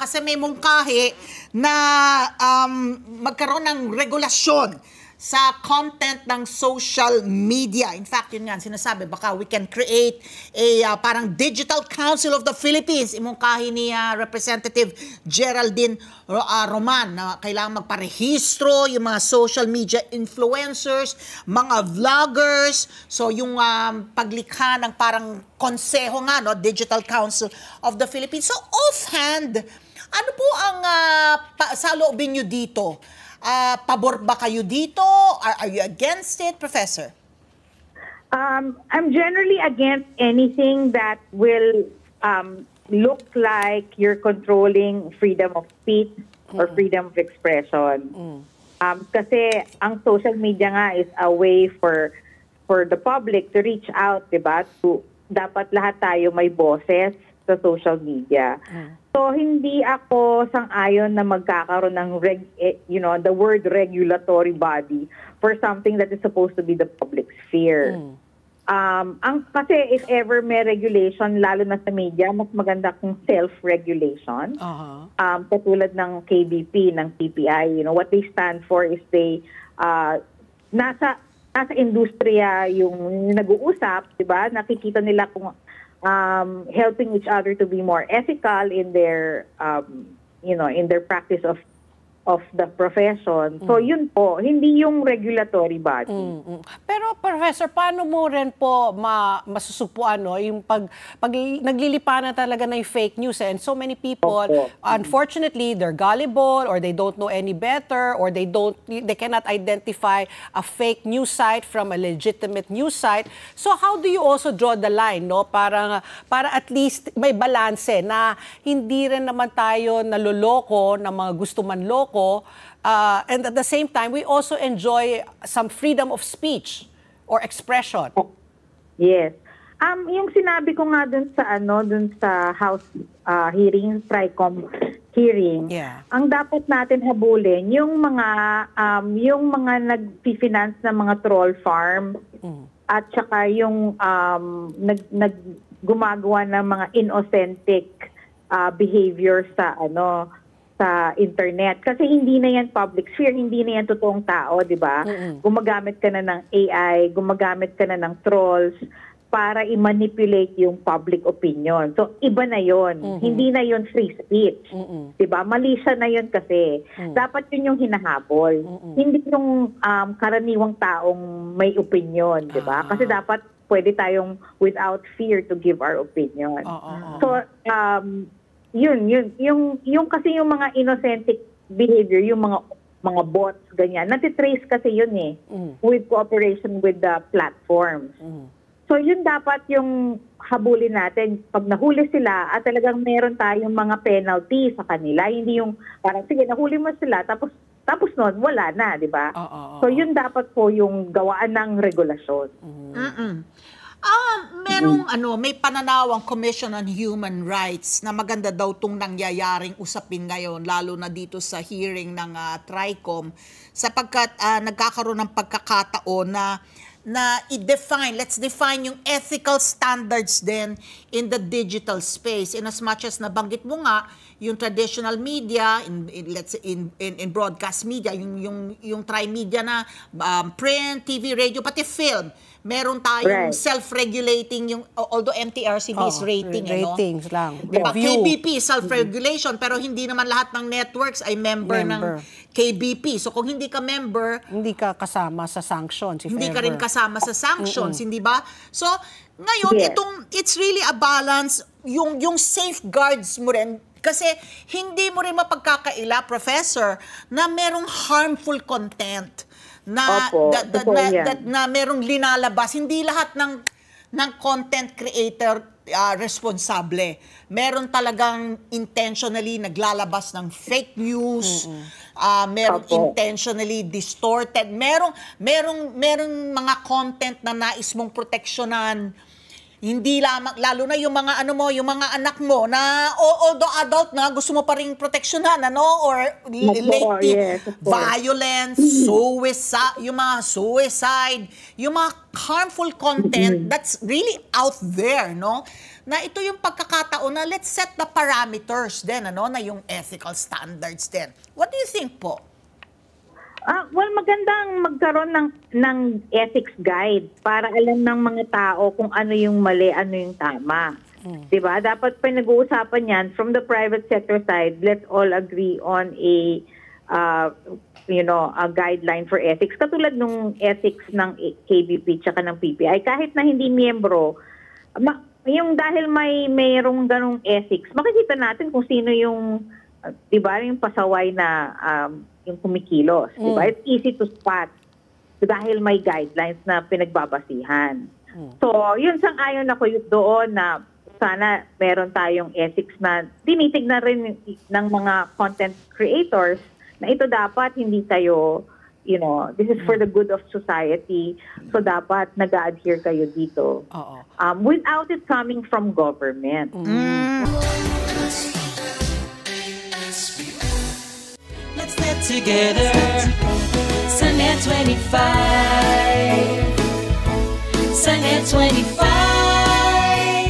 kasi may mungkahi na magkaroon ng regulasyon sa content ng social media. In fact, yun nga, sinasabi, baka we can create a parang Digital Council of the Philippines. Imungkahi ni Representative Geraldine Roman na kailangan magparehistro yung mga social media influencers, mga vloggers. So yung paglikha ng parang konseho nga, no? Digital Council of the Philippines. So offhand, ano po ang saloobin nyo dito? Pabor ba kayo dito? Are you against it, Professor? I'm generally against anything that will look like you're controlling freedom of speech or freedom of expression. Kasi ang social media nga is a way for the public to reach out, diba? Dapat lahat tayo may boses sa social media. So hindi ako sang-ayon na magkakaroon ng the word regulatory body for something that is supposed to be the public sphere. Kasi if ever may regulation, lalo na sa media, mas maganda kung self-regulation. Katulad ng KBP, ng PPI, what they stand for is they nasa industriya yung nag-uusap, diba? Nakikita nila kung helping each other to be more ethical in their in their practice of the profession. So yun po, hindi yung regulatory body. Pero Professor, paano mo rin po masusupuan yung pag naglilipanan talaga ng fake news and so many people, unfortunately, they're gullible or they don't know any better or they cannot identify a fake news site from a legitimate news site. So how do you also draw the line, no? Para at least may balanse na hindi rin naman tayo naloloko ng mga gusto manloko. And at the same time, we also enjoy some freedom of speech or expression. Yes. Yung sinabi ko nga dun sa House hearing, TRICOM hearing, ang dapat natin habulin yung mga nag-finance ng mga troll farm at saka yung gumagawa ng mga inauthentic behavior sa internet. Kasi hindi na yan public sphere, hindi na yan totoong tao, di ba? Gumagamit ka na ng AI, gumagamit ka na ng trolls para i-manipulate yung public opinion. So, iba na yon. Hindi na yon free speech. Di ba? Mali siya na yon kasi. Dapat yun yung hinahabol. Hindi yung karaniwang taong may opinion, di ba? Kasi dapat pwede tayong without fear to give our opinion. So, yung kasi yung mga inauthentic behavior, yung mga bots, ganyan, natitrace kasi yun with cooperation with the platforms. So yun dapat yung habulin natin. Pag nahuli sila at talagang meron tayong mga penalty sa kanila, hindi yung parang sige, nahuli mo sila, tapos nun, wala na, di ba? So yun dapat po yung gawaan ng regulasyon. May pananawang Commission on Human Rights na maganda daw itong nangyayaring usapin ngayon, lalo na dito sa hearing ng TRICOM, sapagkat nagkakaroon ng pagkakataon na let's define yung ethical standards din in the digital space. In as much as nabanggit mo nga, yung traditional media, in broadcast media, yung tri-media na print, TV, radio, pati film, meron tayong self-regulating, although MTRCB is rating. Ratings lang. Diba? KBP, self-regulation, pero hindi naman lahat ng networks ay member ng KBP. So kung hindi ka member, hindi ka kasama sa sanctions. Hindi ka rin kasama sa sanctions, hindi ba? So ngayon, it's really a balance, yung safeguards mo rin, kasi hindi mo rin mapagkakaila, Professor, na merong harmful content na merong linalabas. Hindi lahat ng content creator responsable. Meron talagang intentionally naglalabas ng fake news, merong intentionally distorted, merong mga content na nais mong proteksyonan. Hindi lamang, lalo na yung mga yung mga anak mo na although adult na, gusto mo pa ring proteksyonan, or violence, suicide, yung mga harmful content that's really out there, no? na ito yung pagkakataon na let's set the parameters din, na yung ethical standards din. What do you think po? Well, magandang magkaroon ng ethics guide para alam ng mga tao kung ano yung mali, ano yung tama. Diba? Dapat pinag-uusapan yan from the private sector side. Let's all agree on a guideline for ethics. Katulad nung ethics ng KBP tsaka ng PPI. Kahit na hindi miyembro, yung dahil mayroong ganong ethics, makikita natin kung sino yung, diba, yung pasaway na yung kumikilos. Diba? It's easy to spot dahil may guidelines na pinagbabasihan. So, yun sang-ayon ako doon na sana meron tayong ethics na tinitignan rin ng mga content creators na ito dapat hindi tayo, this is for the good of society. So, dapat nag-adhere kayo dito. Without it coming from government. Let's get together. Sunnet 25. Sunnet 25.